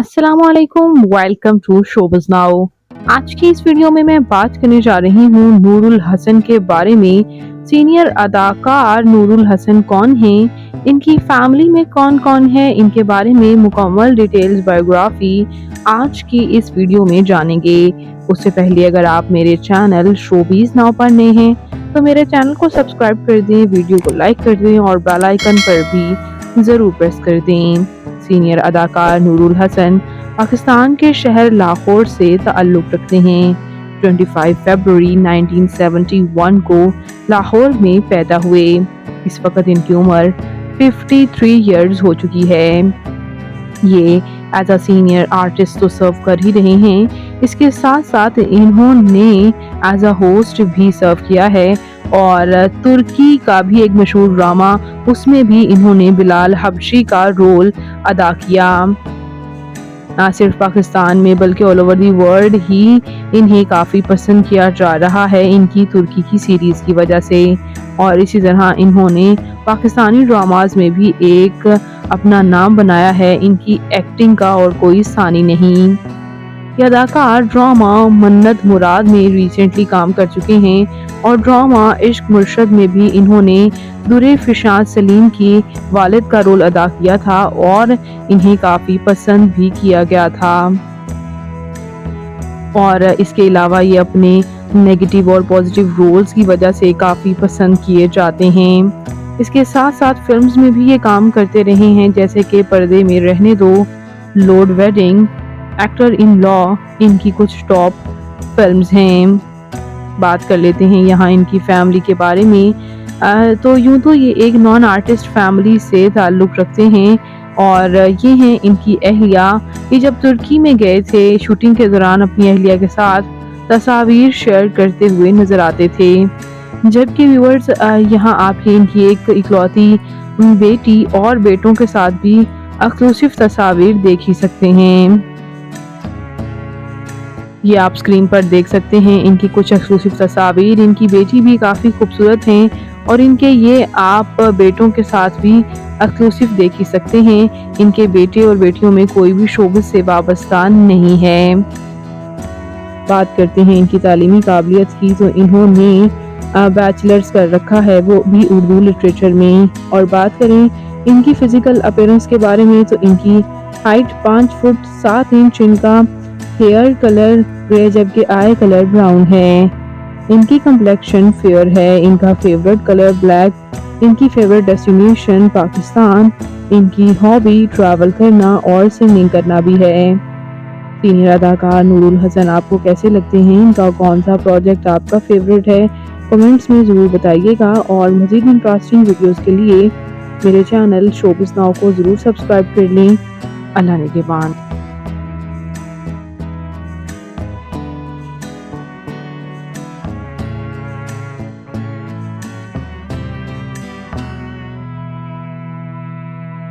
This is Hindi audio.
अस्सलामुअलैकुम, वेलकम टू शोबिज़ नाउ। आज की इस वीडियो में मैं बात करने जा रही हूँ नूरुल हसन के बारे में। सीनियर अदाकार नूरुल हसन कौन हैं, इनकी फैमिली में कौन कौन है, इनके बारे में मुकम्मल डिटेल्स बायोग्राफी आज की इस वीडियो में जानेंगे। उससे पहले अगर आप मेरे चैनल शोबिज़ नाउ पर नए हैं तो मेरे चैनल को सब्सक्राइब कर दें, वीडियो को लाइक कर दें और बेल आइकन पर भी ज़रूर प्रेस कर दें। सीनियर अदाकार नूरुल हसन पाकिस्तान के शहर लाहौर से ताल्लुक़ रखते हैं। 25 फरवरी 1971 को लाहौर में पैदा हुए। इस वक्त इनकी उम्र 53 इयर्स हो चुकी है। ये एज अ सीनियर आर्टिस्ट तो सर्व कर ही रहे हैं, इसके साथ साथ इन्होंने एज अ होस्ट भी सर्व किया है और तुर्की का भी एक मशहूर ड्रामा, उसमें भी इन्होंने बिलाल हबशी का रोल अदा किया। ना सिर्फ पाकिस्तान में बल्कि ऑल ओवर दी वर्ल्ड ही इन्हें काफ़ी पसंद किया जा रहा है इनकी तुर्की की सीरीज़ की वजह से। और इसी तरह इन्होंने पाकिस्तानी ड्रामाज में भी एक अपना नाम बनाया है, इनकी एक्टिंग का और कोई सानी नहीं। ये अदाकार ड्रामा मन्नत मुराद में रिसेंटली काम कर चुके हैं और ड्रामा इश्क मुर्शद में भी इन्होंने दुरे फिशाद सलीम की वालिद का रोल अदा किया था और इन्हें काफ़ी पसंद भी किया गया था। और इसके अलावा ये अपने नेगेटिव और पॉजिटिव रोल्स की वजह से काफ़ी पसंद किए जाते हैं। इसके साथ साथ फिल्म्स में भी ये काम करते रहे हैं, जैसे कि पर्दे में रहने दो, Lord wedding, actor in law, इनकी कुछ टॉप फिल्म्स हैं। बात कर लेते हैं यहाँ इनकी फैमिली के बारे में। तो यूँ तो ये एक नॉन आर्टिस्ट फैमिली से ताल्लुक़ रखते हैं और ये हैं इनकी अहलिया। ये जब तुर्की में गए थे शूटिंग के दौरान अपनी अहलिया के साथ तस्वीर शेयर करते हुए नज़र आते थे। जबकि व्यूअर्स यहाँ आप इनकी एक इकलौती बेटी और बेटों के साथ भी एक्सक्लूसिव तस्वीर देख ही सकते हैं। ये आप स्क्रीन पर देख सकते हैं इनकी कुछ एक्सक्लूसिव तस्वीर। इनकी बेटी भी काफ़ी खूबसूरत हैं और इनके ये आप बेटों के साथ भी एक्सक्लूसिव देख ही सकते हैं। इनके बेटे और बेटियों में कोई भी शोबिज़ से वाबस्ता नहीं है। बात करते हैं इनकी तालीमी काबिलियत की, तो इन्होंने बैचलर्स कर रखा है, वो भी उर्दू लिटरेचर में। और बात करें इनकी फ़िज़िकल अपीयरेंस के बारे में, तो इनकी हाइट 5 फुट 7 इंच, इनका हेयर कलर ग्रे जबकि आई कलर ब्राउन है। इनकी कम्प्लेक्शन फेयर है। इनका फेवरेट कलर ब्लैक। इनकी फेवरेट डेस्टिनेशन पाकिस्तान। इनकी हॉबी ट्रैवल करना और सिंगिंग करना भी है। सीनियर अदाकार नूरुल हसन आपको कैसे लगते हैं, इनका कौन सा प्रोजेक्ट आपका फेवरेट है, कमेंट्स में ज़रूर बताइएगा। और मज़ीद इंटरेस्टिंग वीडियोस के लिए मेरे चैनल शोबिज़ नाउ को ज़रूर सब्सक्राइब कर लें। अल्लाह निगहबान।